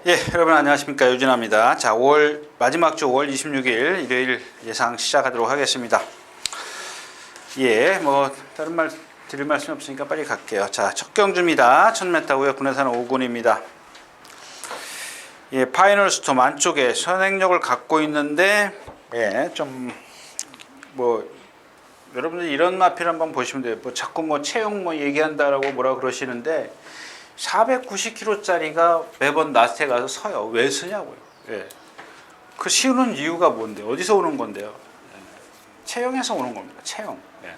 예, 여러분 안녕하십니까. 유진아입니다. 자, 5월 마지막 주 5월 26일 일요일 예상 시작하도록 하겠습니다. 예, 뭐 다른 말 드릴 말씀이 없으니까 빨리 갈게요. 자, 첫 경주입니다. 1000m고요. 군내산 5군입니다. 예, 파이널 스톰 안쪽에 선행력을 갖고 있는데 예, 좀 뭐 여러분들 이런 마필 한번 보시면 돼요. 뭐 자꾸 뭐 체형 뭐 얘기한다라고 뭐라 그러시는데 490kg짜리가 매번 낯에 가서 서요. 왜 서냐고요. 예. 그 씌우는 이유가 뭔데? 어디서 오는 건데요? 예. 체형에서 오는 겁니다. 체형. 예.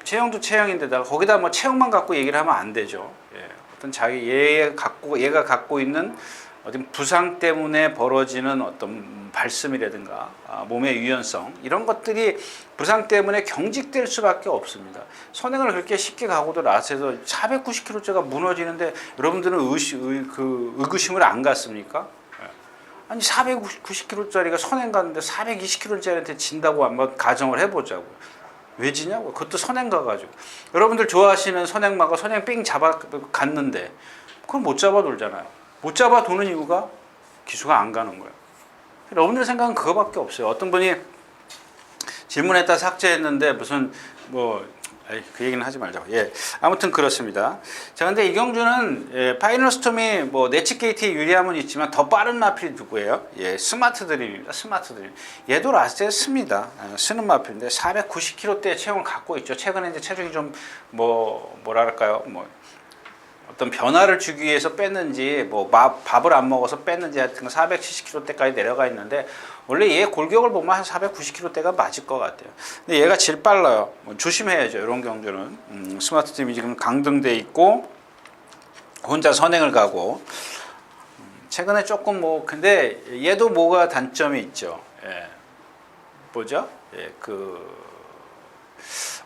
체형도 체형인데다가 거기다 뭐 체형만 갖고 얘기를 하면 안 되죠. 예. 어떤 자기 얘가 갖고 있는 어떤 부상 때문에 벌어지는 어떤 발심이라든가 몸의 유연성 이런 것들이 부상 때문에 경직될 수밖에 없습니다. 선행을 그렇게 쉽게 가고도 라스에서 490kg짜리가 무너지는데 여러분들은 의구심을 안 갔습니까? 아니 490kg짜리가 선행 갔는데 420kg짜리한테 진다고 한번 가정을 해보자고. 왜 지냐고. 그것도 선행 가가지고 여러분들 좋아하시는 선행마가 선행 삥 잡아 갔는데 그걸 못 잡아 돌잖아요. 못 잡아 도는 이유가 기수가 안 가는 거예요. 여러분들 생각은 그거밖에 없어요. 어떤 분이 질문했다 삭제했는데 무슨 그 얘기는 하지 말자고. 예, 아무튼 그렇습니다. 자, 근데 이 경주는 파이널 스톰이 뭐 네치 게이트에 유리함은 있지만 더 빠른 마필이 누구예요? 예, 스마트 드림입니다. 스마트 드림. 얘도 라스트에 씁니다. 쓰는 마필인데 490kg대 체형을 갖고 있죠. 최근에 이제 체중이 좀 뭐랄까요? 어떤 변화를 주기 위해서 뺐는지 밥을 안 먹어서 뺐는지 하여튼 470kg대까지 내려가 있는데 원래 얘 골격을 보면 한 490kg대가 맞을 것 같아요. 근데 얘가 제일 빨라요. 조심해야죠. 이런 경주는. 스마트 팀이 지금 강등돼 있고 혼자 선행을 가고 최근에 조금 근데 얘도 뭐가 단점이 있죠. 예. 뭐죠? 예,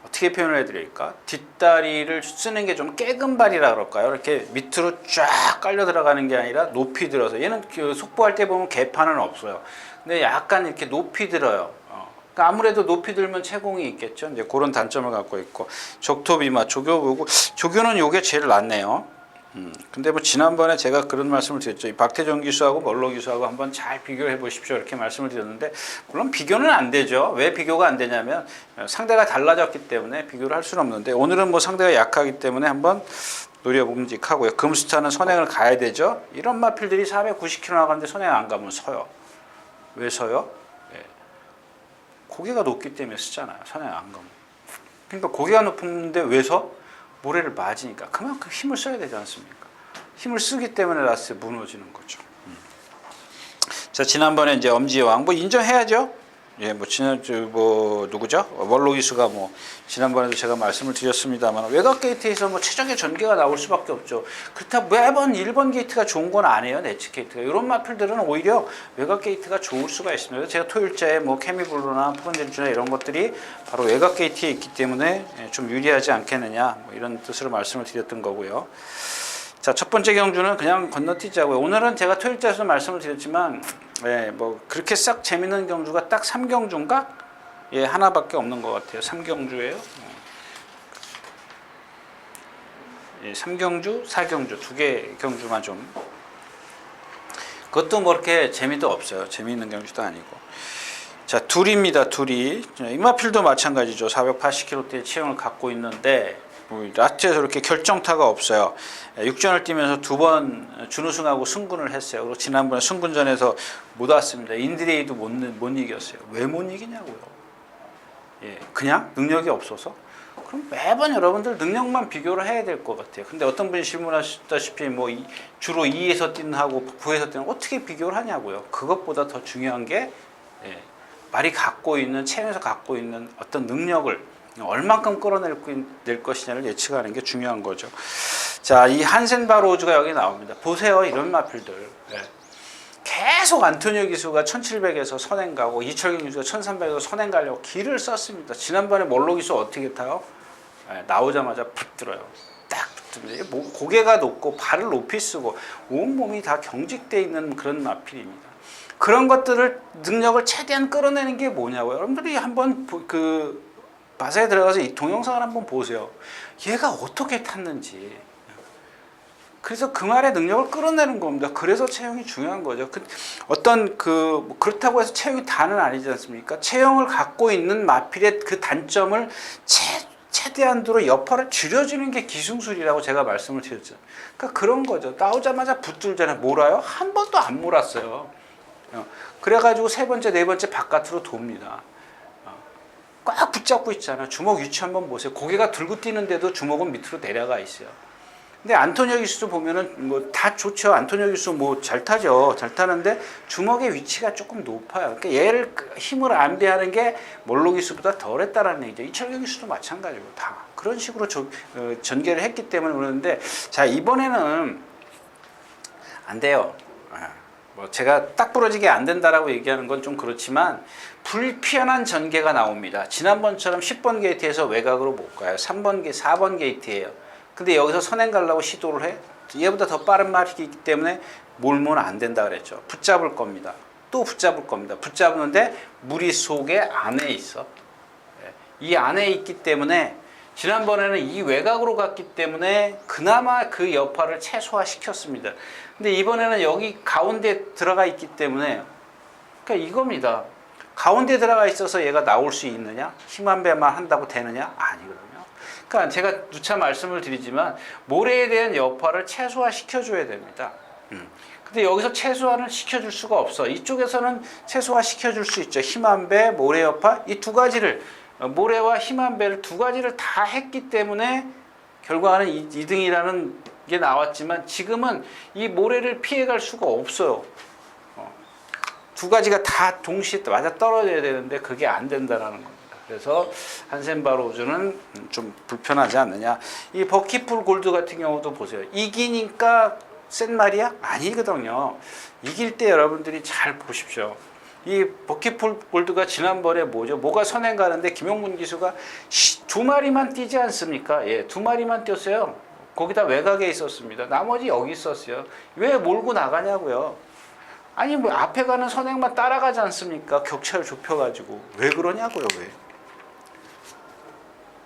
어떻게 표현을 해드릴까? 뒷다리를 쓰는 게 좀 깨금발이라 그럴까요? 이렇게 밑으로 쫙 깔려 들어가는 게 아니라 높이 들어서 얘는 속보할 때 보면 개판은 없어요. 근데 약간 이렇게 높이 들어요. 그러니까 아무래도 높이 들면 채공이 있겠죠. 이제 그런 단점을 갖고 있고 적토비마 조교는 요게 제일 낫네요. 근데 지난번에 제가 그런 말씀을 드렸죠. 이 박태정 기수하고 멀로 기수하고 한번 잘 비교해 보십시오. 이렇게 말씀을 드렸는데 물론 비교는 안 되죠. 왜 비교가 안 되냐면 상대가 달라졌기 때문에 비교를 할 수는 없는데 오늘은 상대가 약하기 때문에 한번 노려봄직하고요. 금스타는 선행을 가야 되죠. 이런 마필들이 490kg 나가는데 선행 안 가면 서요. 왜 서요? 예. 고개가 높기 때문에 쓰잖아요. 선행 안 가면. 그러니까 고개가 높은데 왜 서? 모래를 맞으니까 그만큼 힘을 써야 되지 않습니까? 힘을 쓰기 때문에 라스에 무너지는 거죠. 자, 지난번에 이제 엄지왕 인정해야죠. 예, 누구죠? 원로 기수가 지난번에도 제가 말씀을 드렸습니다만 외곽 게이트에서 최적의 전개가 나올 수밖에 없죠. 그렇다고 매번 1번 게이트가 좋은 건 아니에요. 네치 게이트가. 이런 마필들은 오히려 외곽 게이트가 좋을 수가 있습니다. 제가 토요일자에 케미블루나 푸른젠주나 이런 것들이 바로 외곽 게이트에 있기 때문에 좀 유리하지 않겠느냐 이런 뜻으로 말씀을 드렸던 거고요. 자, 첫 번째 경주는 그냥 건너뛰자고요. 오늘은 제가 토요일자에서 말씀을 드렸지만 그렇게 싹 재밌는 경주가 딱 3경주인가? 예, 하나밖에 없는 것 같아요. 3경주예요. 예, 3경주, 4경주 두 개 경주만 좀 그것도 그렇게 재미도 없어요. 재미있는 경주도 아니고. 자, 둘입니다. 둘이. 이마필도 마찬가지죠. 480kg대의 체형을 갖고 있는데 라스트에서 이렇게 결정타가 없어요. 6전을 뛰면서 2번 준우승하고 승군을 했어요. 그리고 지난번에 승군전에서 못 왔습니다. 인디레이도 못 이겼어요. 왜 못 이기냐고요. 예, 그냥 능력이 없어서? 그럼 매번 여러분들 능력만 비교를 해야 될 것 같아요. 근데 어떤 분이 질문하셨다시피 주로 2에서 뛰는 하고 9에서 뛰는 어떻게 비교를 하냐고요. 그것보다 더 중요한 게 말이 갖고 있는 체형에서 갖고 있는 어떤 능력을 얼만큼 끌어낼 것이냐를 예측하는 게 중요한 거죠. 자, 이 한센바로우즈가 여기 나옵니다. 보세요. 이런 마필들. 계속 안토니오 기수가 1700에서 선행 가고 이철경 기수가 1300에서 선행 가려고 길을 썼습니다. 지난번에 멀로 기수 어떻게 타요? 나오자마자 붙들어요. 딱 붙듭니다. 고개가 높고 발을 높이 쓰고 온몸이 다 경직되어 있는 그런 마필입니다. 그런 것들을 능력을 최대한 끌어내는 게 뭐냐고요. 여러분들이 한번 바사에 들어가서 이 동영상을 한번 보세요. 얘가 어떻게 탔는지. 그래서 그 말의 능력을 끌어내는 겁니다. 그래서 체형이 중요한 거죠. 뭐 그렇다고 해서 체형이 다는 아니지 않습니까? 체형을 갖고 있는 마필의 그 단점을 최대한도로 여파를 줄여주는 게 기승술이라고 제가 말씀을 드렸죠. 그러니까 그런 거죠. 나오자마자 붙들잖아요. 몰아요? 한 번도 안 몰았어요. 그래가지고 세 번째, 네 번째 바깥으로 돕니다. 꽉 붙잡고 있잖아요. 주먹 위치 한번 보세요. 고개가 들고 뛰는데도 주먹은 밑으로 내려가 있어요. 근데 안토니오 기수 보면은 뭐 다 좋죠. 안토니오 기수 뭐 잘 타죠. 잘 타는데 주먹의 위치가 조금 높아요. 그러니까 얘를 힘을 안배하는 게 몰로 기수보다 덜했다라는 얘기죠. 이철경 기수도 마찬가지고 다 그런 식으로 전개를 했기 때문에 그러는데 자 이번에는 안 돼요. 뭐 제가 딱 부러지게 안 된다라고 얘기하는 건 좀 그렇지만 불편한 전개가 나옵니다. 지난번처럼 10번 게이트에서 외곽으로 못 가요. 3번 게이트, 4번 게이트예요. 근데 여기서 선행 가려고 시도를 해. 얘보다 더 빠른 말이기 때문에 몰면 안 된다 그랬죠. 붙잡을 겁니다. 또 붙잡을 겁니다. 붙잡는데 무리 속에 안에 있어. 이 안에 있기 때문에 지난번에는 이 외곽으로 갔기 때문에 그나마 그 여파를 최소화시켰습니다. 근데 이번에는 여기 가운데 들어가 있기 때문에 그러니까 이겁니다. 가운데 들어가 있어서 얘가 나올 수 있느냐? 힘한 배만 한다고 되느냐? 아니거든요. 그러니까 제가 누차 말씀을 드리지만 모래에 대한 여파를 최소화시켜줘야 됩니다. 근데 여기서 최소화를 시켜줄 수가 없어. 이쪽에서는 최소화 시켜줄 수 있죠. 힘한 배, 모래 여파 이 두 가지를 모래와 힘한 배를 두 가지를 다 했기 때문에 결과는 2등이라는 게 나왔지만 지금은 이 모래를 피해갈 수가 없어요. 두 가지가 다 동시에 맞아 떨어져야 되는데 그게 안 된다라는 겁니다. 그래서 한센바로우즈는 좀 불편하지 않느냐. 이 버킷풀 골드 같은 경우도 보세요. 이기니까 센 말이야? 아니거든요. 이길 때 여러분들이 잘 보십시오. 이 버킷풀 골드가 지난번에 뭐가 선행 가는데 김용문 기수가 두 마리만 뛰지 않습니까? 예, 두 마리만 뛰었어요. 거기다 외곽에 있었습니다. 나머지 여기 있었어요. 왜 몰고 나가냐고요. 아니 뭐 앞에 가는 선행만 따라가지 않습니까? 격차를 좁혀가지고 왜 그러냐고요. 왜?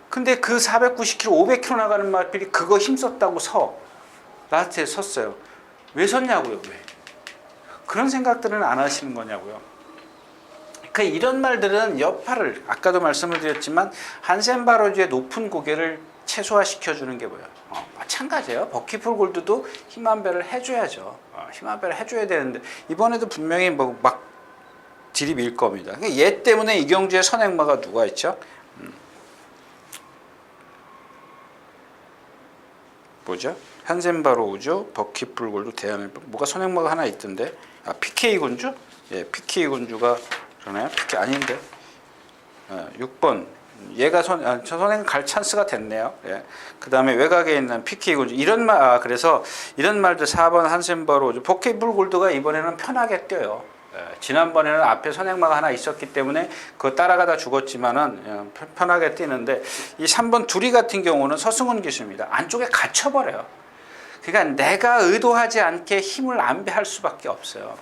근데 그 490km, 500km 나가는 마필이 그거 힘썼다고 나한테 섰어요. 왜 섰냐고요. 왜? 그런 생각들은 안 하시는 거냐고요. 그 이런 말들은 여파를 아까도 말씀을 드렸지만 한센바로즈의 높은 고개를 최소화시켜주는 게 뭐예요? 마찬가지예요. 버킷풀 골드도 힘한 배를 해줘야죠. 힘한 배를 해줘야 되는데 이번에도 분명히 뭐 막 들이밀 겁니다. 그러니까 얘 때문에 이경주의 선행마가 누가 있죠? 뭐죠? 한센바로우즈, 버킷풀 골드, 대한민국 뭐가 선행마가 하나 있던데? PK 군주? 예, PK 군주가 그러나요? PK 아닌데? 6번. 얘가 선행 갈 찬스가 됐네요. 예. 그 다음에 외곽에 있는 PK 군주. 그래서 이런 말들 4번 한센바로우즈, 버킷풀 골드가 이번에는 편하게 뛰어요. 예. 지난번에는 앞에 선행마가 하나 있었기 때문에 그거 따라가다 죽었지만은 편하게 뛰는데 이 3번 두리 같은 경우는 서승훈 기수입니다. 안쪽에 갇혀버려요. 그러니까 내가 의도하지 않게 힘을 안배할 수밖에 없어요.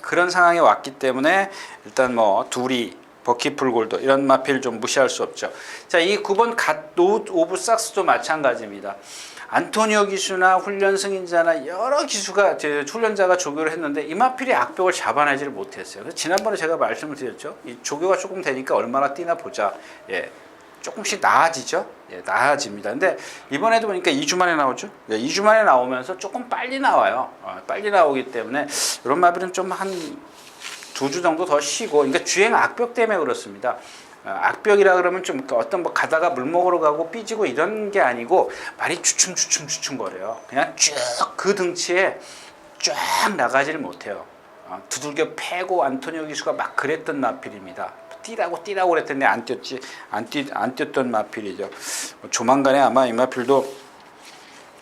그런 상황이 왔기 때문에 일단 뭐 두리, 버킷풀 골드 이런 마필 좀 무시할 수 없죠. 자, 이 9번 갓노 오브 삭스도 마찬가지입니다. 안토니오 기수나 훈련 승인자나 여러 기수가 훈련자가 조교를 했는데 이 마필이 악벽을 잡아내지를 못했어요. 그래서 지난번에 제가 말씀을 드렸죠. 이 조교가 조금 되니까 얼마나 뛰나 보자. 예. 조금씩 나아지죠. 예, 나아집니다. 근데 이번에도 보니까 2주 만에 나오죠. 예, 2주 만에 나오면서 조금 빨리 나와요. 빨리 나오기 때문에 이런 마필은 좀 한 2주 정도 더 쉬고, 그러니까 주행 악벽 때문에 그렇습니다. 악벽이라 그러면 좀 어떤 뭐 가다가 물 먹으러 가고 삐지고 이런 게 아니고 말이 주춤 거려요. 그냥 쭉 그 등치에 쫙 나가지를 못해요. 두들겨 패고 안토니오 기수가 막 그랬던 마필입니다. 뛰라고 그랬더니 안 뛰었던 마필이죠. 조만간에 아마 이 마필도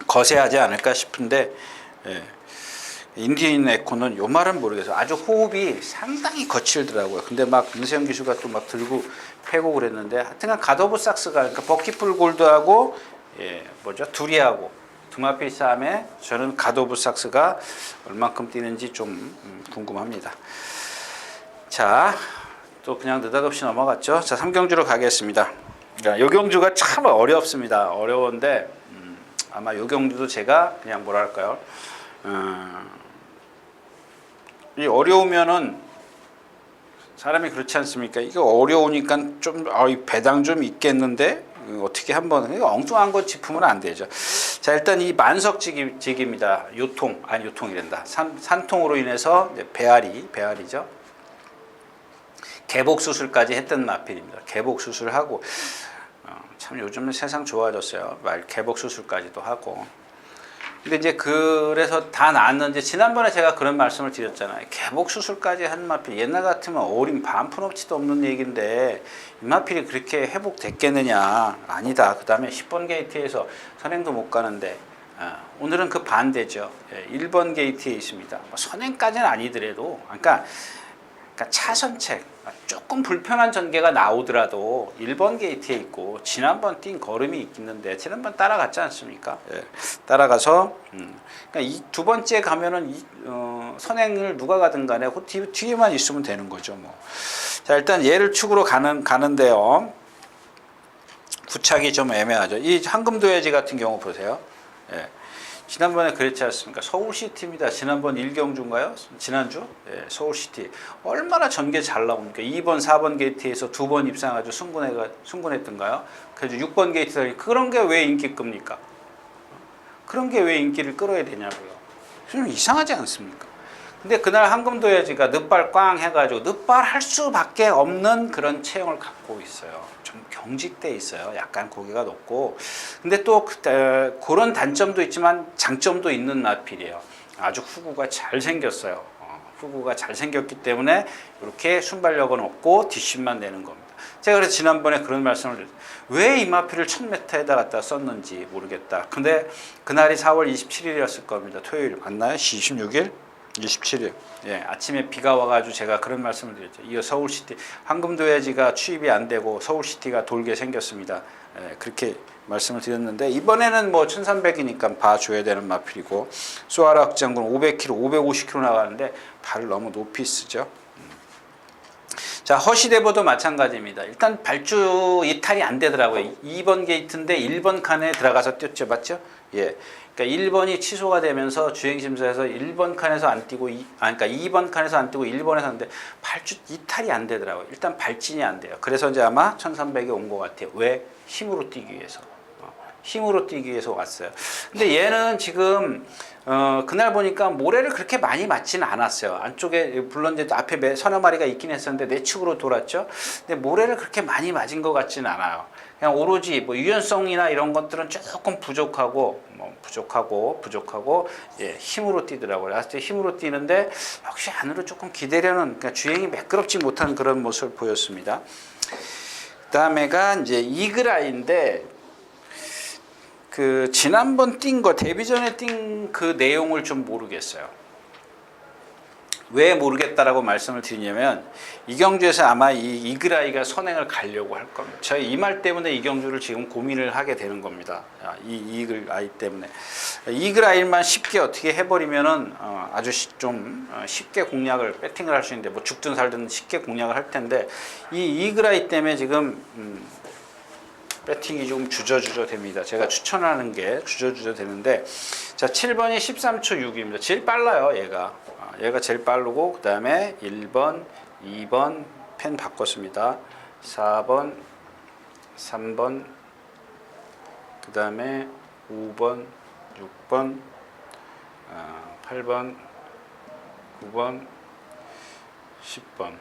거세하지 않을까 싶은데, 예. 인디인 에코는 요 말은 모르겠어요. 아주 호흡이 상당히 거칠더라고요. 근데 막 윤세영 기수가 또 막 들고 패고 그랬는데, 하여튼간 갓오브 삭스가, 그러니까 버킷풀 골드하고, 두리하고, 두 마필 싸움에 저는 갓오브 삭스가 얼만큼 뛰는지 좀 궁금합니다. 자, 또 그냥 느닷없이 넘어갔죠. 자, 3경주로 가겠습니다. 이 경주가 참 어렵습니다. 어려운데, 아마 요 경주도 제가 그냥 뭐랄까요, 이 어려우면은 사람이 그렇지 않습니까? 이거 어려우니까 좀 배당 좀 있겠는데 어떻게 한번 엉뚱한 거 짚으면 안 되죠. 자, 일단 이 만석직입니다. 요통이란다. 산통으로 인해서 이제 배앓이죠. 개복 수술까지 했던 마필입니다. 개복 수술하고 참 요즘은 세상 좋아졌어요. 개복 수술까지도 하고. 근데 이제 그래서 다 나았는지 지난번에 제가 그런 말씀을 드렸잖아요. 개복 수술까지 한 마필 옛날 같으면 어린 반푼업치도 없는 얘기인데 이 마필이 그렇게 회복됐겠느냐? 아니다. 그다음에 10번 게이트에서 선행도 못 가는데 오늘은 그 반대죠. 1번 게이트에 있습니다. 선행까지는 아니더라도 그러니까 차선책 조금 불편한 전개가 나오더라도 1번 게이트에 있고 지난번 뛴 걸음이 있는데 지난번 따라갔지 않습니까? 따라가서 그러니까 이 두 번째 가면은 선행을 누가 가든 간에 뒤에만 있으면 되는 거죠. 뭐. 자, 일단 얘를 축으로 가는데요. 구착이 좀 애매하죠. 이 황금도예지 같은 경우 보세요. 지난번에 그랬지 않습니까? 서울시티입니다. 지난번 1경주인가요? 지난주? 서울시티. 얼마나 전개 잘 나옵니까? 2번, 4번 게이트에서 2번 입상해가지고 승군했던가요? 그래서 6번 게이트, 그런 게 왜 인기 끕니까? 그런 게 왜 인기를 끌어야 되냐고요. 좀 이상하지 않습니까? 근데 그날 황금도예지가 늑발 꽝 해가지고 늑발 할 수밖에 없는 그런 체형을 갖고 있어요. 좀 경직돼 있어요. 약간 고개가 높고. 근데 또 그런 단점도 있지만 장점도 있는 마필이에요. 아주 후구가 잘 생겼어요. 후구가 잘 생겼기 때문에 이렇게 순발력은 없고 뒷심만 내는 겁니다. 제가 그래서 지난번에 그런 말씀을 드렸어요. 왜 이 마필을 1000m에다 갖다 썼는지 모르겠다. 근데 그날이 4월 27일이었을 겁니다. 토요일 맞나요? 26일? 27일. 아침에 비가 와가지고 제가 그런 말씀을 드렸죠. 이어 서울시티 황금도예지가 추입이 안 되고 서울시티가 돌게 생겼습니다. 그렇게 말씀을 드렸는데 이번에는 뭐 1300이니까 봐줘야 되는 마필이고 수아라 확장군 500km, 550km 나가는데 발을 너무 높이 쓰죠. 자, 허시대보도 마찬가지입니다. 일단 발주 이탈이 안 되더라고요. 2번 게이트인데 1번 칸에 들어가서 뛰었죠. 맞죠? 그러니까 1번이 취소가 되면서 주행심사에서 1번 칸에서 안 뛰고 그러니까 2번 칸에서 안 뛰고 1번에서 하는데 발주 이탈이 안 되더라고요. 일단 발진이 안 돼요. 그래서 이제 아마 1300에 온 것 같아요. 왜? 힘으로 뛰기 위해서. 힘으로 뛰기 위해서 왔어요. 근데 얘는 지금 그날 보니까 모래를 그렇게 많이 맞지는 않았어요. 안쪽에 물론 이제 앞에 서너 마리가 있긴 했었는데 내축으로 돌았죠. 근데 모래를 그렇게 많이 맞은 것 같지는 않아요. 그냥 오로지 뭐 유연성이나 이런 것들은 조금 부족하고 힘으로 뛰더라고요. 그래서 힘으로 뛰는데 역시 안으로 조금 기대려는 그러니까 주행이 매끄럽지 못한 그런 모습을 보였습니다. 그다음에가 이제 이글아이인데 그 지난번 뛴 거 데뷔전에 뛴 그 내용을 좀 모르겠어요. 왜 모르겠다라고 말씀을 드리냐면 이경주에서 아마 이 이글아이가 선행을 가려고 할 겁니다. 저희 이 말 때문에 이경주를 지금 고민을 하게 되는 겁니다. 이 이글아이 때문에 이글아이만 쉽게 어떻게 해버리면은 아주 좀 쉽게 공략을 배팅을 할 수 있는데 뭐 죽든 살든 쉽게 공략을 할 텐데 이 이글아이 때문에 지금 배팅이 좀 주저주저 됩니다. 제가 추천하는 게 주저주저 되는데 자 7번이 13초 6입니다. 제일 빨라요. 얘가 제일 빠르고 그 다음에 1번 2번 펜 바꿨습니다. 4번 3번 그 다음에 5번 6번 8번 9번 10번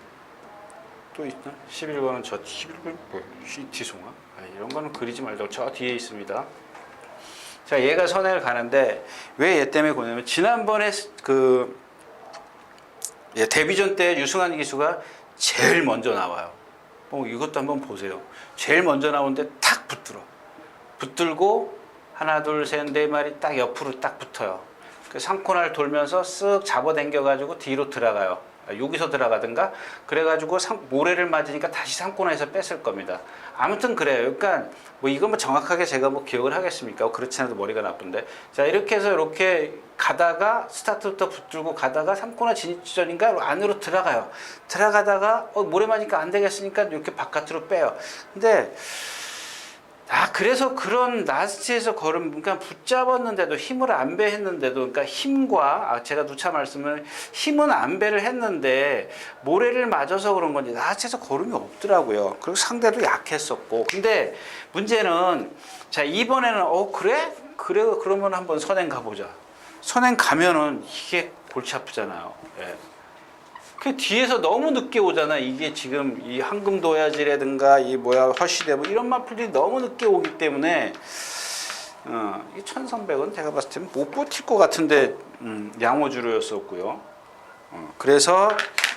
또 있나? 11번은 저 11번 뭐 CT송아? 이런 거는 그리지 말자고 저 뒤에 있습니다. 자, 얘가 선행을 가는데 왜 얘 때문에 고냐면 지난번에 데뷔전 때 유승환 기수가 제일 먼저 나와요. 이것도 한번 보세요. 제일 먼저 나오는데 탁 붙들고 하나 둘 셋 네 마리 딱 옆으로 딱 붙어요. 그 상코너를 돌면서 쓱 잡아당겨 가지고 뒤로 들어가요. 여기서 들어가든가 그래가지고 모래를 맞으니까 다시 상코너에서 뺐을 겁니다. 아무튼 그래요. 그러니까 뭐 이거 뭐 정확하게 제가 뭐 기억을 하겠습니까? 그렇지 않아도 머리가 나쁜데 자 이렇게 해서 이렇게 가다가 스타트부터 붙들고 가다가 상코너 진입 지점인가 안으로 들어가요. 들어가다가 모래 맞으니까 안 되겠으니까 이렇게 바깥으로 빼요. 근데 그래서 그런 라스트에서 걸음, 그러니까 붙잡았는데도 힘을 안 배했는데도, 그러니까 힘과, 제가 누차 말씀을, 힘은 안 배를 했는데, 모래를 맞아서 그런 건지, 라스트에서 걸음이 없더라고요. 그리고 상대도 약했었고. 근데 문제는, 자, 이번에는, 그래? 그래, 그러면 한번 선행 가보자. 선행 가면은 이게 골치 아프잖아요. 예. 그 뒤에서 너무 늦게 오잖아. 이게 지금 이 황금도야지라든가 이 허시대 이런 마필들이 너무 늦게 오기 때문에 이 1300은 제가 봤을 때는 못 버틸 것 같은데 양호주로였었고요. 그래서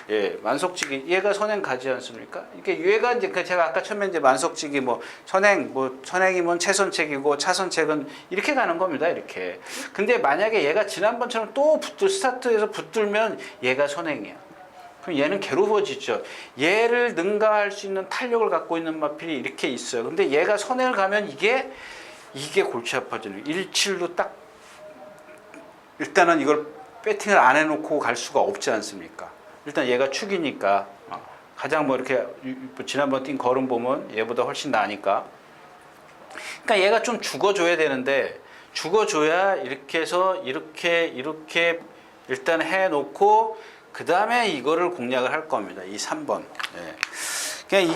예, 만석지기 얘가 선행 가지 않습니까? 이게 얘가 이제 제가 아까 처음에 이제 만석지기 선행이면 최선책이고 차선책은 이렇게 가는 겁니다. 이렇게. 근데 만약에 얘가 지난번처럼 또 스타트에서 붙들면 얘가 선행이야. 그럼 얘는 괴로워지죠. 얘를 능가할 수 있는 탄력을 갖고 있는 마필이 이렇게 있어요. 근데 얘가 선행을 가면 이게 골치 아파지는 17로 딱 일단은 이걸 배팅을 안 해놓고 갈 수가 없지 않습니까? 일단 얘가 축이니까 가장 이렇게 지난번 뛴 걸음 보면 얘보다 훨씬 나으니까. 그러니까 얘가 좀 죽어줘야 되는데 죽어줘야 이렇게 해서 이렇게 일단 해놓고 그 다음에 이거를 공략을 할 겁니다. 이 3번. 예. 그러니까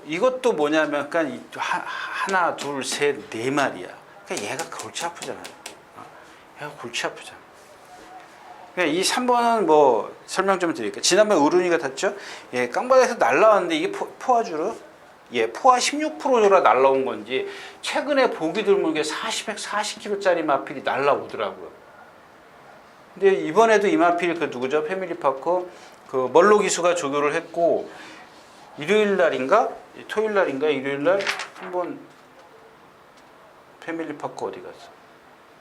이것도 뭐냐면, 그러니까 하나, 둘, 셋, 네 마리야. 그러니까 얘가 골치 아프잖아요. 얘가 골치 아프잖아. 그러니까 이 3번은 설명 좀 드릴게요. 지난번 우run이가 탔죠? 예, 깡바닥에서 날라왔는데 이게 포화주로? 예, 포화 16%라 날라온 건지, 최근에 보기 드물게 40kg짜리 마필이 날라오더라고요. 근데 이번에도 이마필 누구죠? 패밀리파커 멀로 기수가 조교를 했고 일요일 날인가 일요일 날 한번 패밀리파커 어디 갔어?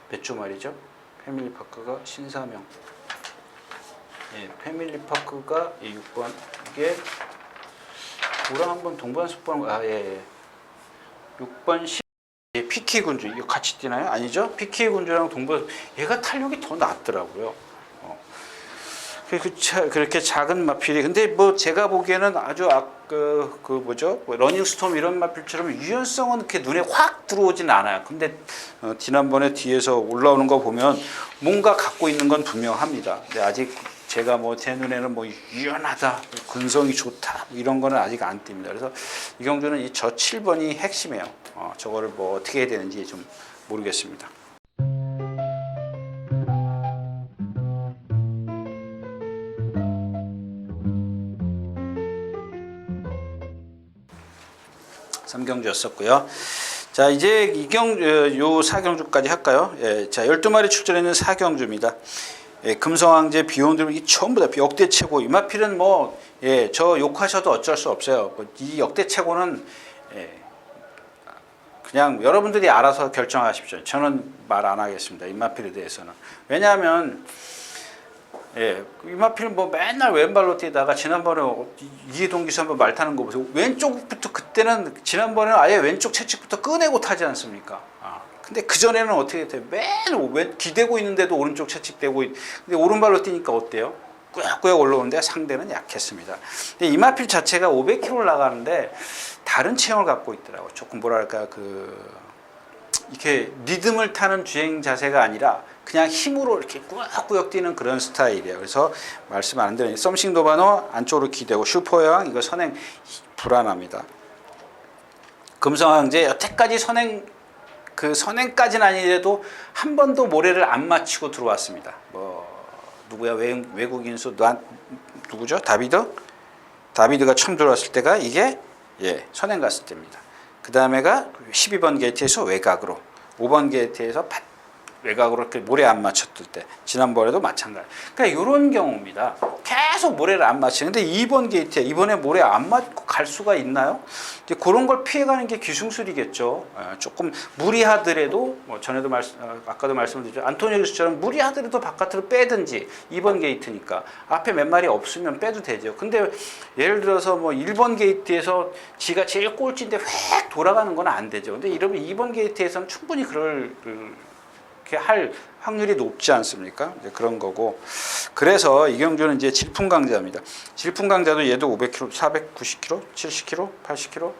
몇 주 말이죠? 패밀리파커가 신사명. 예, 패밀리파커가 6번 이게 우랑 한번 동반숙번 예. 6번 PK 군주 이거 같이 뛰나요? 아니죠? PK 군주랑 동반 얘가 탄력이 더 낫더라고요. 그렇게 작은 마필이 근데 제가 보기에는 아주 러닝스톰 이런 마필처럼 유연성은 그렇게 눈에 확 들어오진 않아요. 근데 지난번에 뒤에서 올라오는 거 보면 뭔가 갖고 있는 건 분명합니다. 근데 아직 제가 제 눈에는 유연하다, 근성이 좋다 이런 거는 아직 안 띕니다. 그래서 이경주는 저 7번이 핵심이에요. 저거를 어떻게 해야 되는지 좀 모르겠습니다. 삼경주였었고요. 자, 이제 요 사경주까지 할까요? 예, 자, 12마리 출전했는 사경주입니다. 예, 금성황제 비용들 이 전부 다 역대 최고. 이마필은 예, 저 욕하셔도 어쩔 수 없어요. 이 역대 최고는 예, 그냥 여러분들이 알아서 결정하십시오. 저는 말 안 하겠습니다. 이마필에 대해서는. 왜냐하면 예, 이마필은 맨날 왼발로 뛰다가 지난번에 이해동 기수 한번 말 타는 거 보세요. 왼쪽부터 그때는 지난번에는 아예 왼쪽 채찍부터 꺼내고 타지 않습니까? 근데 그전에는 어떻게 돼요? 맨 기대고 있는데도 오른쪽 채찍대고 근데 오른발로 뛰니까 어때요? 꾸역꾸역 올라오는데 상대는 약했습니다. 근데 이마필 자체가 500km 나가는데 다른 체형을 갖고 있더라고요. 조금 이렇게 리듬을 타는 주행 자세가 아니라 그냥 힘으로 이렇게 꾸역꾸역 뛰는 그런 스타일이에요. 그래서 말씀 안 드리니 썸씽 도바노 안쪽으로 기대고 슈퍼여왕 이거 선행 불안합니다. 금성황제 여태까지 선행까지는 아니래도 한 번도 모래를 안 맞히고 들어왔습니다. 누구야 외국인수 누구죠? 다비드가 처음 들어왔을 때가 이게 선행 갔을 때입니다. 그 다음에가 12번 게이트에서 외곽으로 5번 게이트에서 외곽으로 이렇게 모래 안 맞췄을 때 지난번에도 마찬가지. 그러니까 이런 경우입니다. 계속 모래를 안 맞히는데 2번 게이트에 이번에 모래 안 맞고 갈 수가 있나요? 이제 그런 걸 피해가는 게 기술이겠죠. 조금 무리하더라도 전에도 아까도 말씀드렸죠. 안토니오 기수처럼 무리하더라도 바깥으로 빼든지 2번 게이트니까 앞에 몇 마리 없으면 빼도 되죠. 근데 예를 들어서 1번 게이트에서 지가 제일 꼴찌인데 획 돌아가는 건 안 되죠. 근데 이러면 2번 게이트에서는 충분히 할 확률이 높지 않습니까? 이제 그런 거고. 그래서 이경주는 이제 질풍강자입니다. 질풍강자도 얘도 500km, 490km, 70km, 80km.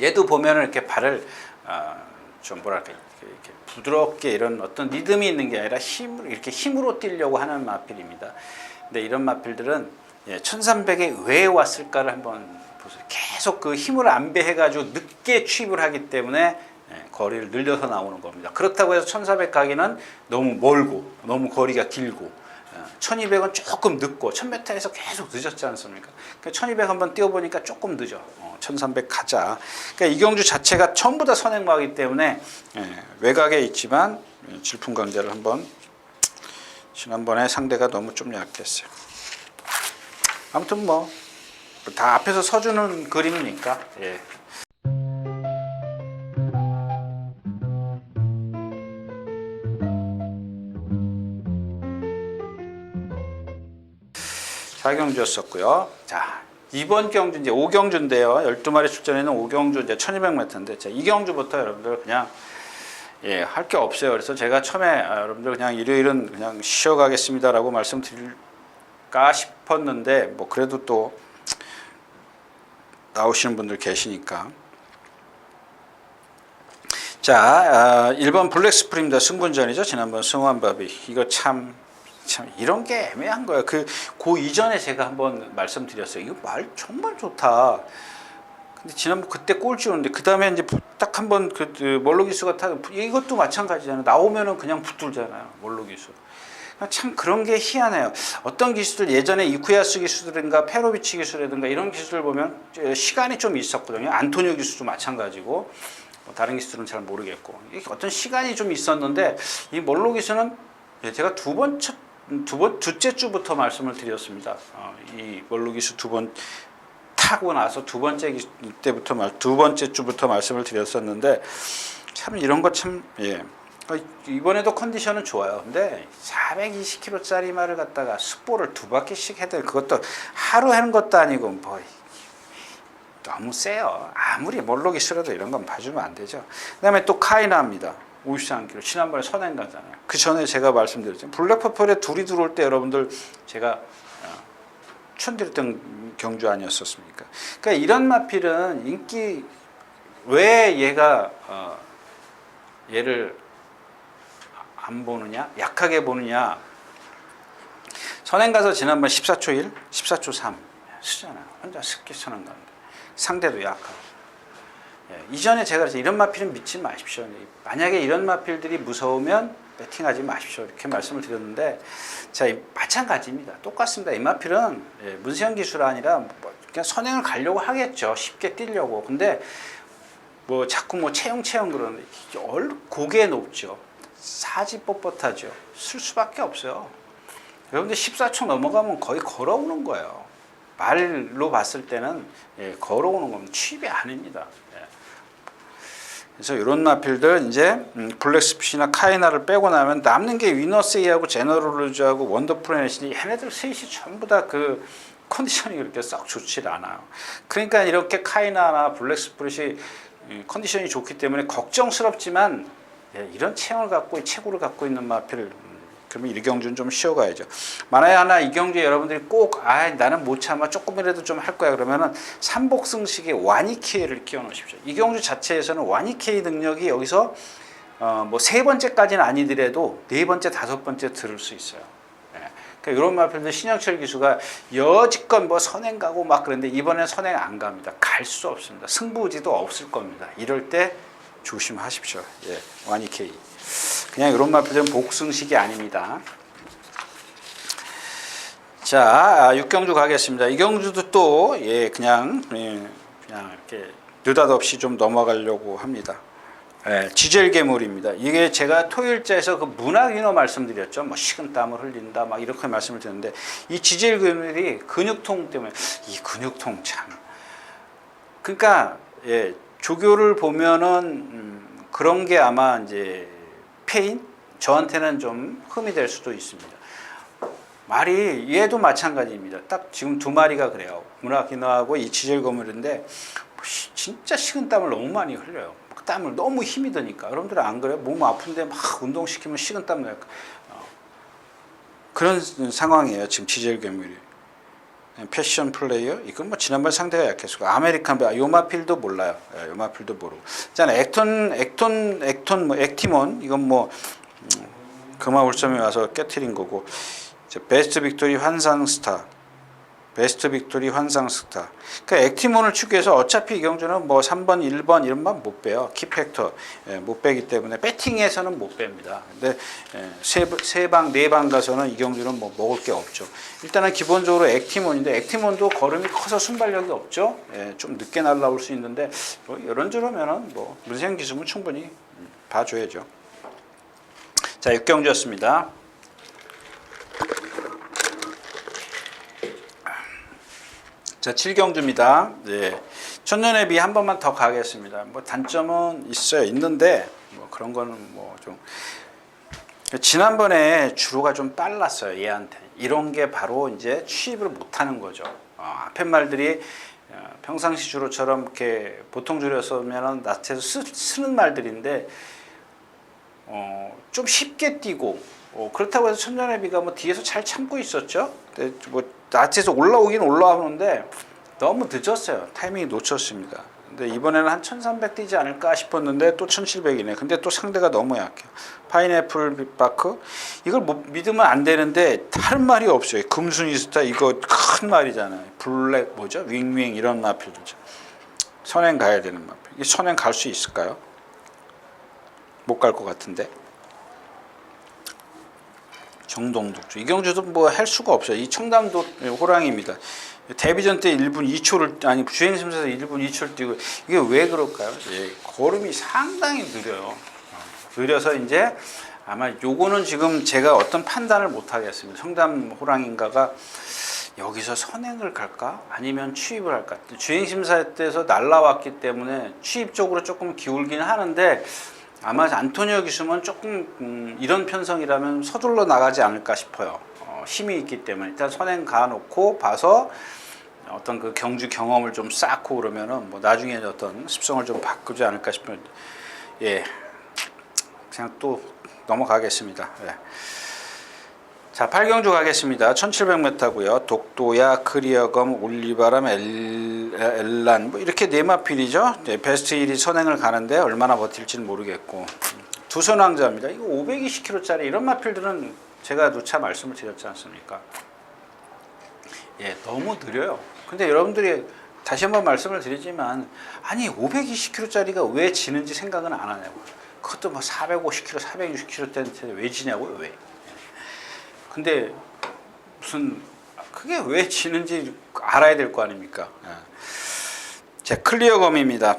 얘도 보면은 이렇게 발을 좀 뭐랄까 이렇게 부드럽게 이런 어떤 리듬이 있는 게 아니라 이렇게 힘으로 뛰려고 하는 마필입니다. 근데 이런 마필들은 1300에 왜 왔을까를 한번 보세요. 계속 그 힘을 안배해가지고 늦게 취입을 하기 때문에 거리를 늘려서 나오는 겁니다. 그렇다고 해서 1400 가기는 너무 멀고 너무 거리가 길고 1200은 조금 늦고 1000m에서 계속 늦었지 않습니까? 그러니까 1200 한번 뛰어보니까 조금 늦어. 1300 가자. 그러니까 이경주 자체가 전부 다 선행마이기 때문에 외곽에 있지만 질풍강자를 한번 지난번에 상대가 너무 좀 약했어요. 아무튼 뭐 다 앞에서 서주는 그림이니까. 예. 사경주였었고요. 자, 이번 경주 이제 5경주인데요. 12마리 출전에는 5경주 이제 1200m인데 자, 이 경주부터 여러분들 그냥 할 게 없어요. 그래서 제가 처음에 여러분들 그냥 일요일은 그냥 쉬어가겠습니다라고 말씀드릴까 싶었는데 뭐 그래도 또 나오시는 분들 계시니까. 자, 1번 블랙스프림입니다. 승분전이죠. 지난번 승환바비. 이거 참 이런 게 애매한 거예요. 그 이전에 제가 한번 말씀드렸어요. 이거 말 정말 좋다. 근데 지난번 그때 꼴찌 오는데 그 다음에 이제 딱 한번 그 멀로기수가 이것도 마찬가지잖아요. 나오면은 그냥 붙들잖아요. 멀로기수. 참 그런 게 희한해요. 어떤 기수들 예전에 이쿠야스 기수들인가 페로비치 기수라든가 이런 기수들 보면 시간이 좀 있었거든요. 안토니오 기수도 마찬가지고 다른 기수들은 잘 모르겠고 어떤 시간이 좀 있었는데 이 멀로 기수는 제가 두째 주부터 말씀을 드렸습니다. 이 멀로 기수 두 번 타고 나서 두 번째 주부터 말씀을 드렸었는데 참 이런 거 참 이번에도 컨디션은 좋아요. 근데 420kg짜리 말을 갖다가 습보를 2바퀴씩 해도 그것도 하루 하는 것도 아니고 뭐 너무 세요. 아무리 몰록이 싫어도 이런 건 봐주면 안 되죠. 그 다음에 또 카이나입니다. 53kg. 지난번에 선행 가잖아요. 그 전에 제가 말씀드렸죠. 블랙퍼플에 둘이 들어올 때 여러분들 제가 추천드렸던 경주 아니었었습니까? 그러니까 이런 마필은 인기 왜 얘가 얘를 안 보느냐? 약하게 보느냐? 선행 가서 지난번 14초 1, 14초 3 쓰잖아요. 혼자 쉽게 선행 가는데 상대도 약하고. 이전에 제가 그래서 이런 마필은 믿지 마십시오. 만약에 이런 마필들이 무서우면 배팅하지 마십시오. 이렇게 말씀을 드렸는데 자, 마찬가지입니다. 똑같습니다. 이 마필은 문세영 기수가 아니라 그냥 선행을 가려고 하겠죠. 쉽게 뛰려고. 근데 뭐 자꾸 뭐 체형 그러는데 고개 높죠. 사지 뻣뻣하죠. 쓸 수밖에 없어요. 여러분들 14초 넘어가면 거의 걸어오는 거예요. 말로 봤을 때는 걸어오는 겁니다. 취입이 아닙니다. 그래서 이런 마필들 이제 블랙스피시나 카이나를 빼고 나면 남는 게 위너스이하고 제너럴루즈하고 원더프레넷이 얘네들 셋이 전부 다 그 컨디션이 그렇게 썩 좋지 않아요. 그러니까 이렇게 카이나나 블랙스프릿이 컨디션이 좋기 때문에 걱정스럽지만 이런 체형을 갖고 체구를 갖고 있는 마필 그러면 이경주는 좀 쉬어가야죠. 만약에 하나 이경주에 여러분들이 꼭 나는 못 참아 조금이라도 좀 할 거야 그러면은 삼복승식에 와니케이를 끼워 넣으십시오. 이경주 자체에서는 와니케이 능력이 여기서 뭐 세 번째까지는 아니더라도 네 번째, 다섯 번째 들을 수 있어요. 그러니까 이런 마필들 신영철 기수가 여지껏 뭐 선행 가고 막 그런데 이번엔 선행 안 갑니다. 갈 수 없습니다. 승부지도 없을 겁니다. 이럴 때 조심하십시오. 와니케이. 그냥 이런 마필들은 복승식이 아닙니다. 자, 6경주 가겠습니다. 이 경주도 또 그냥 이렇게 느닷없이 좀 넘어가려고 합니다. 지젤 괴물입니다. 이게 제가 토요일자에서 그 문학인어 말씀드렸죠. 뭐 식은땀을 흘린다, 막 이렇게 말씀을 드렸는데 이 지젤 괴물이 근육통 때문에 이 근육통 참. 그러니까 조교를 보면은 그런 게 아마 이제 페인 저한테는 좀 흠이 될 수도 있습니다. 말이 얘도 마찬가지입니다. 딱 지금 두 마리가 그래요. 문학인어하고 이 지젤 괴물인데 진짜 식은땀을 너무 많이 흘려요. 땀을 너무 힘이 드니까. 여러분들 안 그래요? 몸 아픈데 막 운동시키면 식은땀 날까. 그런 상황이에요. 지금 지젤 괴물이. 패션 플레이어 이건 뭐 지난번 상대가 약했고 아메리칸 요마필도 몰라요. 요마필도 모르고. 자, 액톤 뭐 액티몬 이건 뭐 금화울점에 와서 깨트린 거고. 베스트 빅토리 환상스타. 베스트 빅토리 환상스타. 그러니까 액티몬을 추구해서 어차피 이 경주는 뭐 3번, 1번 이런 만 못 빼요. 키팩터 못 빼기 때문에 배팅에서는 못 뺍니다. 근데 세 방, 네 방 가서는 이 경주는 뭐 먹을 게 없죠. 일단은 기본적으로 액티몬인데 액티몬도 걸음이 커서 순발력이 없죠. 좀 늦게 날라올 수 있는데 뭐 이런저런면은 뭐 문세영 기수는 충분히 봐줘야죠. 자, 6경주였습니다. 자, 7경주입니다. 네. 천년에 비해 한 번만 더 가겠습니다. 뭐 단점은 있는데 뭐 그런 거는 뭐 좀 지난번에 주로가 좀 빨랐어요. 얘한테 이런 게 바로 이제 취입을 못하는 거죠. 앞에 말들이 평상시 주로처럼 이렇게 보통 주로 쓰면은 나트에서 쓰는 말들인데 좀 쉽게 뛰고 그렇다고 해서 천년의 비가 뭐 뒤에서 잘 참고 있었죠. 근데 뭐 나트에서 올라오긴 올라오는데 너무 늦었어요. 타이밍이 놓쳤습니다. 근데 이번에는 한 1300 뛰지 않을까 싶었는데 또 1700이네. 근데 또 상대가 너무 약해요. 파인애플 빅바크 이걸 뭐 믿으면 안 되는데 다른 말이 없어요. 금순이스타 이거 큰 말이잖아요. 블랙 뭐죠? 윙윙 이런 마필이죠. 선행 가야 되는 마필. 이 선행 갈 수 있을까요? 못 갈 것 같은데. 정동독주 이경주도 뭐 할 수가 없어요. 이 청담도 호랑이입니다. 데뷔전 때 1분 2초를 아니 주행심사에서 1분 2초를 뛰고 이게 왜 그럴까요? 걸음이 상당히 느려요. 느려서 이제 아마 요거는 지금 제가 어떤 판단을 못 하겠습니다. 청담 호랑인가가 여기서 선행을 갈까? 아니면 취입을 할까? 주행심사 때에서 날라왔기 때문에 취입 쪽으로 조금 기울기는 하는데 아마 안토니오 기수면 조금 이런 편성이라면 서둘러 나가지 않을까 싶어요. 힘이 있기 때문에 일단 선행 가놓고 봐서 어떤 그 경주 경험을 좀 쌓고 그러면은 뭐 나중에 어떤 습성을 좀 바꾸지 않을까 싶어요. 그냥 또 넘어가겠습니다. 자, 8경주 가겠습니다. 1700m고요. 독도야, 크리어검, 올리바람, 엘란 뭐 이렇게 네 마필이죠. 베스트 1이 선행을 가는데 얼마나 버틸지는 모르겠고 두선왕자입니다. 이거 520km짜리 이런 마필들은 제가 누차 말씀을 드렸지 않습니까? 너무 느려요. 근데 여러분들이 다시 한번 말씀을 드리지만 아니 520km짜리가 왜 지는지 생각은 안 하냐고. 그것도 뭐 450km, 460km대인데 왜 지냐고요? 왜? 근데 무슨 그게 왜 지는지 알아야 될 거 아닙니까? 자, 클리어검입니다.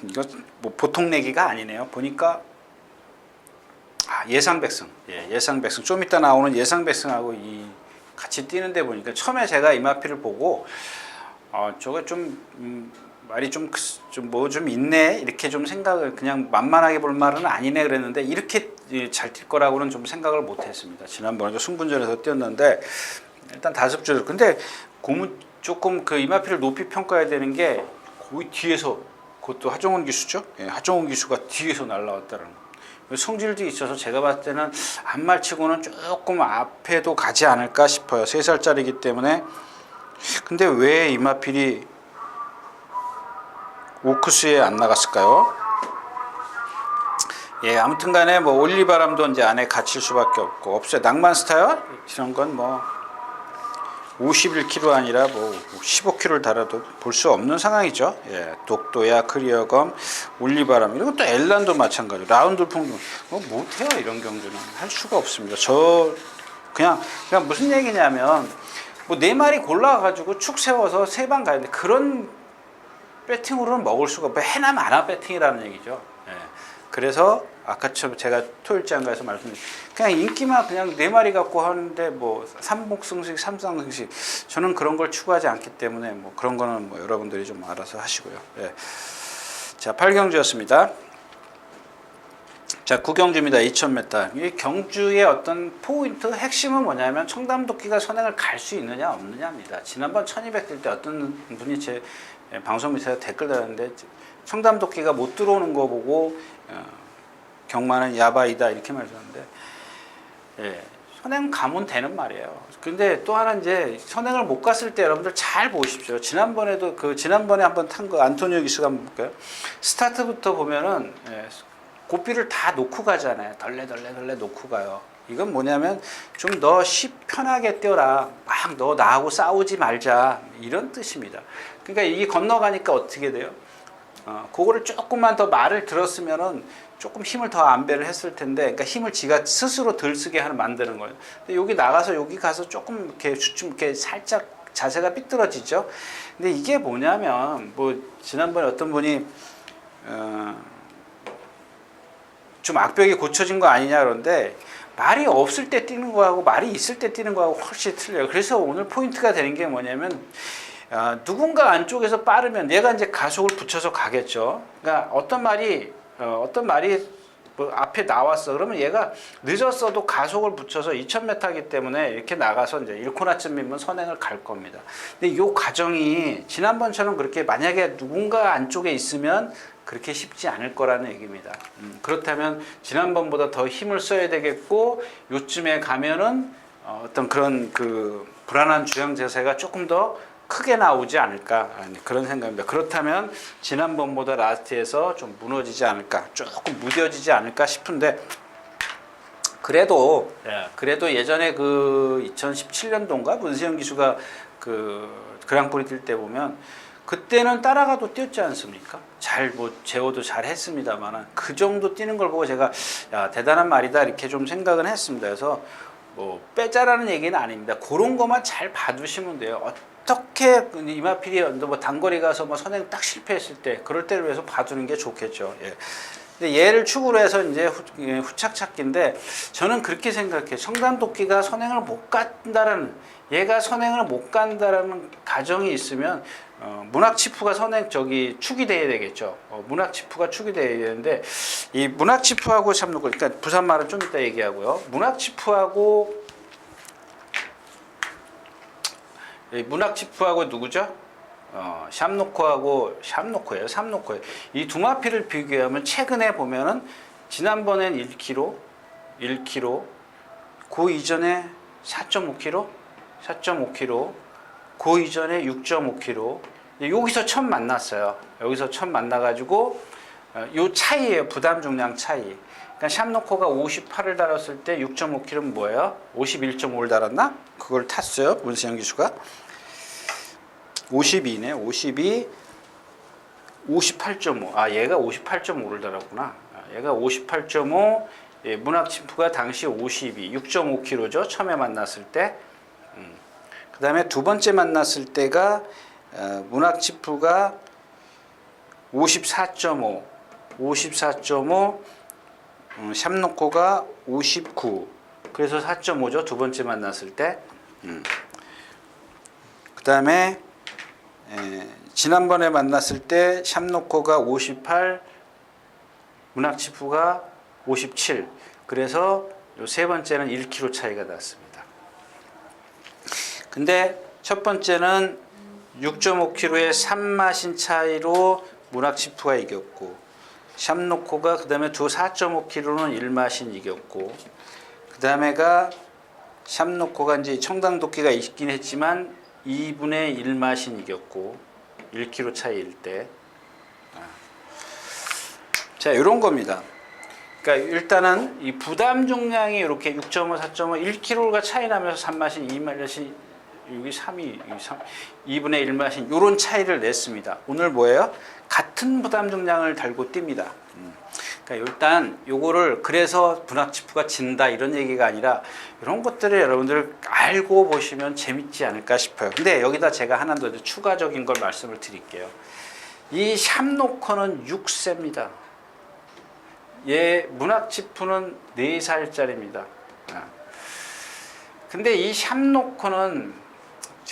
이거 뭐 보통 내기가 아니네요. 보니까 예상백승, 예상백승 좀 이따 나오는 예상백승하고 이 같이 뛰는데 보니까 처음에 제가 이마피를 보고 저거 좀 말이 좀 있네 이렇게 좀 생각을 그냥 만만하게 볼 말은 아니네 그랬는데 이렇게 잘 뛸 거라고는 좀 생각을 못했습니다. 지난번에도 승분전에서 뛰었는데 일단 5줄 근데 조금 그 이마피를 높이 평가해야 되는 게 거의 뒤에서 그것도 하정훈 기수죠. 하정훈 기수가 뒤에서 날라왔다는 거. 성질도 있어서 제가 봤을 때는 안말치고는 조금 앞에도 가지 않을까 싶어요. 3살짜리이기 때문에. 근데 왜 이마필이 오크스에 안 나갔을까요? 아무튼 간에 뭐 올리바람도 이제 안에 갇힐 수밖에 없어요. 낭만스타요? 이런 건 뭐 51km 아니라 뭐 15km를 달아도 볼 수 없는 상황이죠. 독도야, 크리어검, 올리바람 이런 것도 엘란도 마찬가지로 라운드풍 뭐 못해요. 이런 경주는 할 수가 없습니다. 그냥 무슨 얘기냐면 뭐 4마리 골라가지고 축 세워서 3방 가야 돼. 그런 배팅으로는 먹을 수가 없고 해나 마나 배팅이라는 얘기죠. 그래서 아까처럼 제가 토요일장가에서 말씀드린 그냥 인기만 그냥 4마리 갖고 하는데 뭐 삼복승식, 삼상승식 저는 그런 걸 추구하지 않기 때문에 뭐 그런 거는 뭐 여러분들이 좀 알아서 하시고요. 자, 8경주였습니다. 자, 9경주입니다. 2000m. 이 경주의 어떤 포인트 핵심은 뭐냐면 청담도끼가 선행을 갈 수 있느냐 없느냐입니다. 지난번 1200 뛸 때 어떤 분이 제 방송 밑에 댓글 달았는데 청담도끼가 못 들어오는 거 보고 경마는 야바이다 이렇게 말했는데 선행 가면 되는 말이에요. 근데 또 하나 이제 선행을 못 갔을 때 여러분들 잘 보십시오. 지난번에 한번 탄 거 안토니오 기수가 한번 볼까요? 스타트부터 보면은 고삐를 다 놓고 가잖아요. 덜레 놓고 가요. 이건 뭐냐면 좀 너 편하게 뛰어라. 막 너 나하고 싸우지 말자. 이런 뜻입니다. 그러니까 이게 건너가니까 어떻게 돼요? 그거를 조금만 더 말을 들었으면은 조금 힘을 더 안배를 했을 텐데, 그러니까 힘을 지가 스스로 덜 쓰게 만드는 거예요. 근데 여기 나가서 여기 가서 조금 이렇게 살짝 자세가 삐뚤어지죠. 근데 이게 뭐냐면, 뭐 지난번에 어떤 분이 좀 악벽이 고쳐진 거 아니냐 그런데, 말이 없을 때 뛰는 거하고 말이 있을 때 뛰는 거하고 훨씬 틀려요. 그래서 오늘 포인트가 되는 게 뭐냐면, 누군가 안쪽에서 빠르면 얘가 이제 가속을 붙여서 가겠죠. 그러니까 어떤 말이 뭐 앞에 나왔어. 그러면 얘가 늦었어도 가속을 붙여서 2000m이기 때문에 이렇게 나가서 이제 1코나쯤이면 선행을 갈 겁니다. 근데 이 과정이 지난번처럼 그렇게 만약에 누군가 안쪽에 있으면 그렇게 쉽지 않을 거라는 얘기입니다. 그렇다면 지난번보다 더 힘을 써야 되겠고, 요쯤에 가면은 어떤 그런 그 불안한 주행 자세가 조금 더 크게 나오지 않을까, 그런 생각입니다. 그렇다면 지난번보다 라스트에서 좀 무너지지 않을까, 조금 무뎌지지 않을까 싶은데, 그래도 예전에 그 2017년도인가 문세영 기수가 그 그랑프리 뛸 때 보면 그때는 따라가도 뛰었지 않습니까? 제어도 잘 했습니다만 그 정도 뛰는 걸 보고 제가 대단한 말이다 이렇게 좀 생각은 했습니다. 그래서 뭐 빼자라는 얘기는 아닙니다. 그런 것만 잘 봐두시면 돼요. 어떻게 이마필이 뭐 단거리 가서 뭐 선행 딱 실패했을 때 그럴 때를 위해서 봐두는 게 좋겠죠. 예. 근데 얘를 축으로 해서 이제 후착 찾기인데, 저는 그렇게 생각해요. 청담도끼가 선행을 못 간다라는, 얘가 선행을 못 간다라는 가정이 있으면 문학치프가 축이 돼야 되겠죠. 문학치프가 축이 돼야 되는데, 이 문학치프하고 샴노코, 그러니까 부산 말은 좀 이따 얘기하고요. 문학치프하고 누구죠? 샴노코예요. 이 두 마피를 비교하면 최근에 보면은 지난번엔 1km, 그 이전에 4.5km, 그 이전에 6.5km. 여기서 처음 만났어요. 여기서 처음 만나가지고 요 차이예요. 부담 중량 차이. 그러니까 샴노코가 58을 달았을 때 6.5km는 뭐예요? 51.5를 달았나? 그걸 탔어요. 문세영 기수가. 52네. 58.5. 얘가 58.5를 달았구나. 얘가 58.5. 예, 문학치프가 당시 6.5km죠. 처음에 만났을 때. 그 다음에 두 번째 만났을 때가 문학치프가 54.5, 샴노코가 59. 그래서 4.5죠. 두 번째 만났을 때. 그 다음에 지난번에 만났을 때 샴노코가 58, 문학치프가 57. 그래서 요 세 번째는 1km 차이가 났습니다. 근데 첫 번째는 6.5km의 3마신 차이로 문학치프가 이겼고, 샴노코가 그 다음에 4.5km는 1마신 이겼고, 그 다음에가 샴노코가 이제 청당도끼가 있긴 했지만 2분의 1마신 이겼고, 1km 차이일 때. 자, 이런 겁니다. 그러니까 일단은 이 부담 중량이 이렇게 6.5, 4.5, 1kg가 차이 나면서 3마신, 2마신, 여기 3이 2분의 1마신 이런 차이를 냈습니다. 오늘 뭐예요? 같은 부담 중량을 달고 뜁니다. 그러니까 일단 요거를 그래서 문학치프가 진다 이런 얘기가 아니라 이런 것들을 여러분들 알고 보시면 재밌지 않을까 싶어요. 근데 여기다 제가 하나 더 추가적인 걸 말씀을 드릴게요. 이 샴노코는 6세입니다. 얘 문학치프는 4살짜리입니다. 근데 이 샴노코는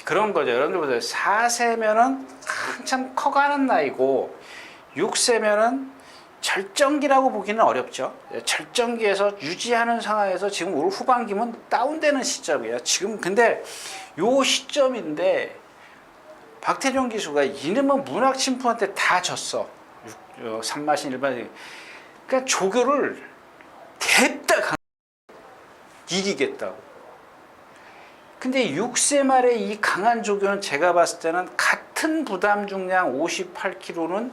그런 거죠. 여러분들 보세요. 4세면은 한참 커가는 나이고 6세면은 절정기라고 보기는 어렵죠. 절정기에서 유지하는 상황에서 지금 올 후반기면 다운되는 시점이에요. 지금 근데 요 시점인데 박태종 기수가 이놈은 문학침프한테 다 졌어. 3마신 일반인. 그러니까 조교를 됐다 이기겠다고. 근데 6세 말의 이 강한 조교는 제가 봤을 때는 같은 부담 중량 58kg는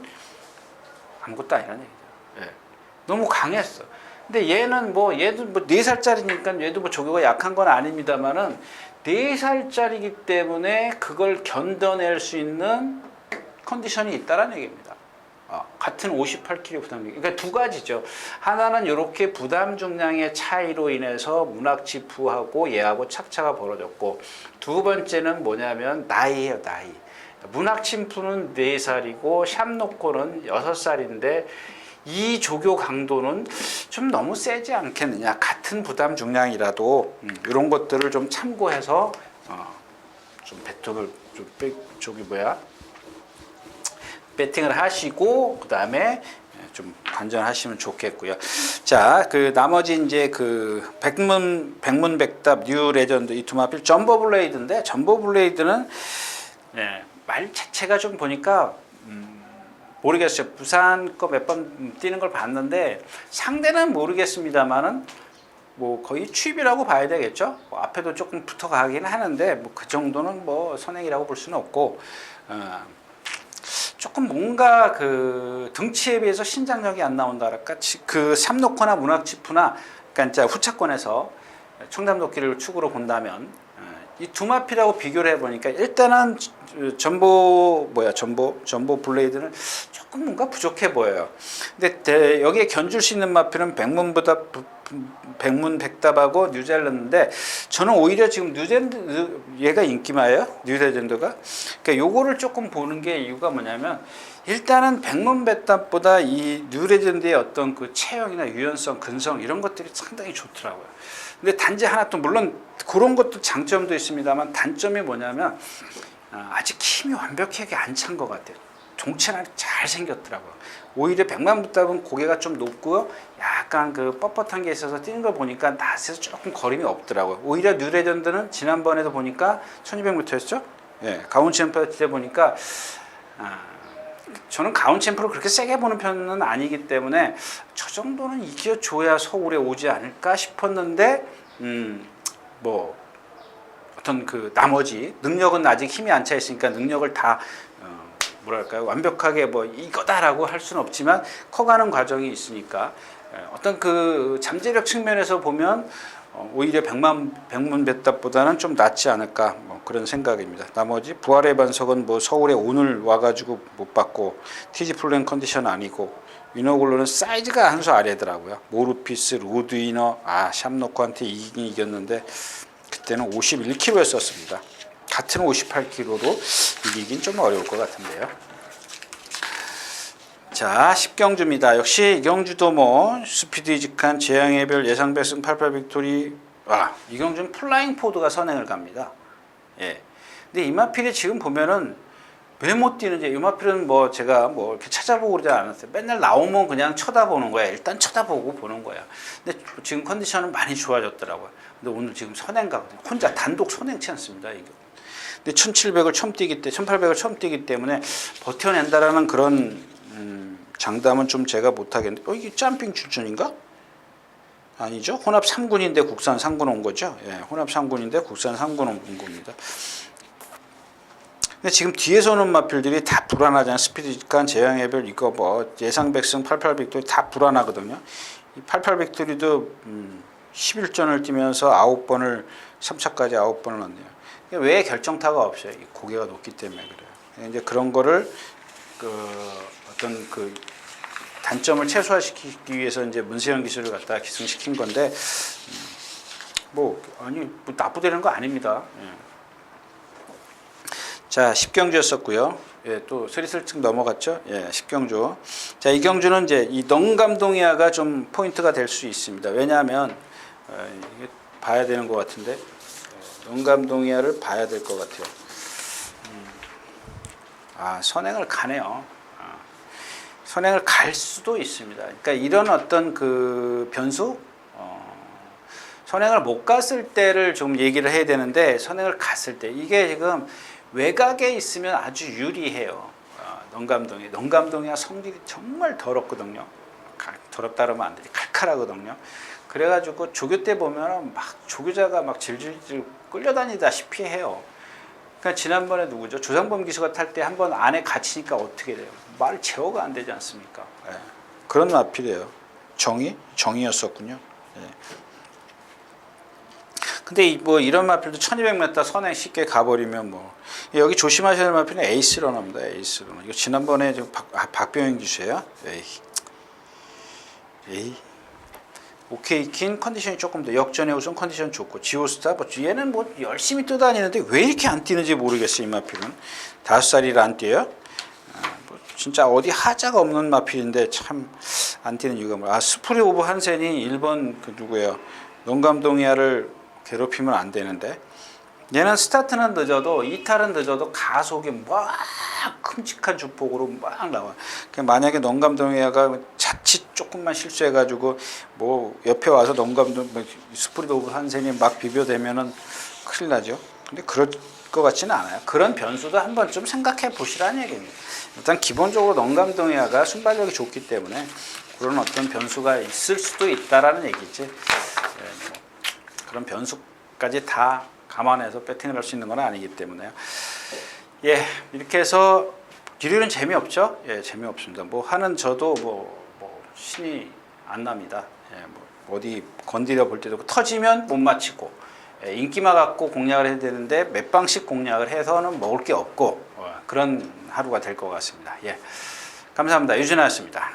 아무것도 아니라는 얘기죠. 예. 너무 강했어. 근데 얘는 얘도 4살짜리니까 얘도 조교가 약한 건 아닙니다만은 4살짜리기 때문에 그걸 견뎌낼 수 있는 컨디션이 있다라는 얘기입니다. 같은 58kg 부담 중량. 그러니까 두 가지죠. 하나는 이렇게 부담 중량의 차이로 인해서 문학치푸하고 얘하고 착차가 벌어졌고, 두 번째는 뭐냐면 나이예요, 나이. 문학침푸는 4살이고 샵노코는 6살인데 이 조교 강도는 좀 너무 세지 않겠느냐. 같은 부담 중량이라도 이런 것들을 좀 참고해서 좀 배팅을 배팅을 하시고 그 다음에 좀 관전하시면 좋겠고요. 자, 그 나머지 이제 그 백문백답 뉴 레전드 이 두 마필 점버 블레이드인데, 점버 블레이드는 말 자체가 좀 보니까 모르겠어요. 부산 거 몇 번 뛰는 걸 봤는데 상대는 모르겠습니다만은 거의 취입이라고 봐야 되겠죠. 앞에도 조금 붙어가긴 하는데 그 정도는 선행이라고 볼 수는 없고, 조금 뭔가 그 등치에 비해서 신장력이 안 나온다랄까. 그 삽노코나 문학치푸나 그러니까 후차권에서 청담도끼를 축으로 본다면 이 두 마필하고 비교를 해보니까 일단은 점보 블레이드는 조금 뭔가 부족해 보여요. 근데 여기에 견줄 수 있는 마필은 백문백답하고 뉴젤랜드인데, 저는 오히려 지금 뉴젤랜드 얘가 인기마예요. 뉴젤랜드가. 그러니까 요거를 조금 보는 게 이유가 뭐냐면, 일단은 백문백답보다 이 뉴레전드의 어떤 그 체형이나 유연성, 근성 이런 것들이 상당히 좋더라고요. 근데 단지 하나 또 물론 그런 것도 장점도 있습니다만, 단점이 뭐냐면 아직 힘이 완벽하게 안 찬 것 같아요. 종체는 잘 생겼더라고요. 오히려 백만부답은 고개가 좀 높고요, 약간 그 뻣뻣한 게 있어서 뛰는 걸 보니까 낯에서 조금 거림이 없더라고요. 오히려 뉴레전드는 지난번에도 보니까 1200m였죠? 예, 가운 챔프 때 보니까 저는 가운 챔프를 그렇게 세게 보는 편은 아니기 때문에 저 정도는 이겨줘야 서울에 오지 않을까 싶었는데, 어떤 그 나머지 능력은 아직 힘이 안 차 있으니까 능력을 다 완벽하게 이거다라고 할 수는 없지만 커가는 과정이 있으니까 어떤 그 잠재력 측면에서 보면 오히려 백문백답보다는 좀 낫지 않을까, 그런 생각입니다. 나머지 부활의 반석은 서울에 오늘 와가지고 못 봤고, TG 플랜 컨디션 아니고, 위너글로는 사이즈가 한 수 아래더라고요. 모르피스, 로드위너, 샵노코한테 이기긴 이겼는데 그때는 51kg였었습니다. 같은 58kg로 이기긴 좀 어려울 것 같은데요. 자, 10경주입니다. 역시 이경주도 스피드 이직한 재앙의별 예상배승 88 빅토리. 이 경주는 플라잉 포드가 선행을 갑니다. 예. 근데 이마필이 지금 보면은 왜 못 뛰는지, 이마필은 제가 이렇게 찾아보고 그러지 않았어요. 맨날 나오면 그냥 쳐다보는 거야. 일단 쳐다보고 보는 거야. 근데 지금 컨디션은 많이 좋아졌더라고요. 근데 오늘 지금 선행 가거든요. 혼자 단독 선행치 않습니다. 이게. 근데 1700을 처음 뛰기 때문에, 1800을 처음 뛰기 때문에 버텨낸다라는 그런 장담은 좀 제가 못하겠는데, 이게 점핑 출전인가? 아니죠. 혼합 3군인데 국산 3군 온 거죠. 예, 혼합 3군인데 국산 3군 온 겁니다. 근데 지금 뒤에서 오는 마필들이 다 불안하잖아요. 스피드간 재앙의별 이거 예상 백승 88 빅토리 다 불안하거든요. 이 88 빅토리도 11전을 뛰면서 9번을 3차까지 9번을 넣네요. 왜 결정타가 없어요? 이 고개가 높기 때문에 그래요. 이제 그런 거를 어떤 그 단점을 최소화시키기 위해서 이제 문세영 기술을 갖다 기승시킨 건데, 나쁘다는 거 아닙니다. 예. 자, 10경주였었고요. 예, 또 스리슬쩍 넘어갔죠. 예, 10경주. 자, 이 경주는 이제 이 넝감동이아가 좀 포인트가 될 수 있습니다. 왜냐하면 이게 봐야 되는 것 같은데, 넝감동이아를 봐야 될 것 같아요. 선행을 가네요. 선행을 갈 수도 있습니다. 그러니까 이런 어떤 그 변수, 선행을 못 갔을 때를 좀 얘기를 해야 되는데, 선행을 갔을 때 이게 지금 외곽에 있으면 아주 유리해요. 넝감동이아 성질이 정말 더럽거든요. 더럽다 그러면 안 되지. 칼칼하거든요. 그래가지고 조교 때 보면 막 조교자가 막 질질질 끌려다니다시피 해요. 그러니까 지난번에 누구죠? 조상범 기수가 탈 때 한번 안에 갇히니까 어떻게 돼요? 말 제어가 안 되지 않습니까? 예. 그런 마필이에요. 정의였었군요. 예. 근데 뭐 이런 마필도 1200m 선행 쉽게 가버리면 뭐 여기 조심하셔야 될 마필은 에이스 러너입니다. 에이스 러너. 이거 지난번에 박병현 기수예요. 에이. 오케이 킨 컨디션이 조금 더 역전의 우선 컨디션 좋고 지오스타 뭐 얘는 뭐 열심히 뛰어다니는데 왜 이렇게 안 뛰는지 모르겠어요. 이 마필은 5살이라 안 뛰어요. 뭐 진짜 어디 하자가 없는 마필인데 참 안 뛰는 이유가 뭐야. 스프리 오브 한센이 일본 그 누구예요? 농감동이아를 괴롭히면 안 되는데 얘는 스타트는 늦어도 이탈은 늦어도 가속이 막 큼직한 주폭으로 막 나와. 만약에 농감동이아가 자칫 조금만 실수해가지고 뭐 옆에 와서 농감동 스프리드 오브 한센이 막 비벼대면은 큰일 나죠. 근데 그럴 것 같지는 않아요. 그런 변수도 한번 좀 생각해 보시라는 얘기입니다. 일단 기본적으로 농감동이아가 순발력이 좋기 때문에 그런 어떤 변수가 있을 수도 있다라는 얘기지. 뭐 그런 변수까지 다 감안해서 배팅을 할 수 있는 건 아니기 때문에요. 예, 이렇게 해서 일요일은 재미없죠? 예, 재미없습니다. 뭐 하는 저도 뭐 신이 안 납니다. 예, 뭐 어디 건드려 볼 때도 터지면 못 맞히고 예, 인기만 갖고 공략을 해야 되는데 몇 방씩 공략을 해서는 먹을 게 없고 그런 하루가 될 것 같습니다. 예, 감사합니다. 유진아였습니다.